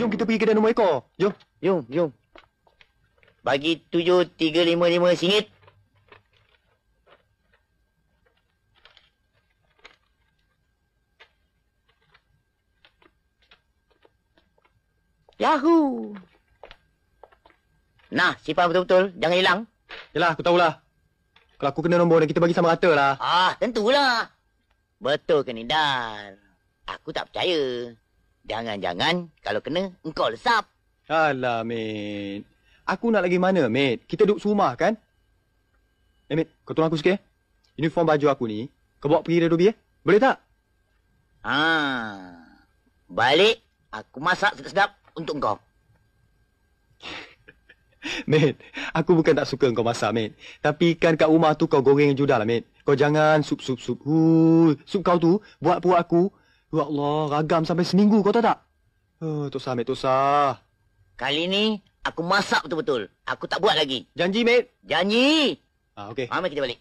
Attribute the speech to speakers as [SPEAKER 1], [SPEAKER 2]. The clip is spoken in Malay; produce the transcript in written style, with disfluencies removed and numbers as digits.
[SPEAKER 1] Jom kita pergi kedai nombor ekor. Jom.
[SPEAKER 2] Jom. Bagi 7,355 singgit. Yahoo! Nah, simpan betul-betul. Jangan hilang.
[SPEAKER 1] Yalah, aku tahulah. Kalau aku kena nombor dan kita bagi sama rata lah.
[SPEAKER 2] Tentulah. Betul ke ni, Dar? Aku tak percaya. Jangan-jangan kalau kena, engkau lesap.
[SPEAKER 1] Alah, mate. Aku nak lagi mana, mate? Kita duduk serumah, kan? Mate, kau tolong aku sikit, Uniform baju aku ni, kau bawa pergi Redobi, Boleh tak?
[SPEAKER 2] Balik, aku masak sedap-sedap untuk engkau.
[SPEAKER 1] Mate, aku bukan tak suka kau masak, mate. Tapi kan kat rumah tu kau goreng judah lah, mate. Kau jangan sup. Sup kau tu buat perut aku. Ya Allah, ragam sampai seminggu, kau tahu tak? Tak usah, mate, tak usah.
[SPEAKER 2] Kali ni, aku masak betul-betul. Aku tak buat lagi.
[SPEAKER 1] Janji, mate?
[SPEAKER 2] Janji.
[SPEAKER 1] Okey.
[SPEAKER 2] Mari kita balik.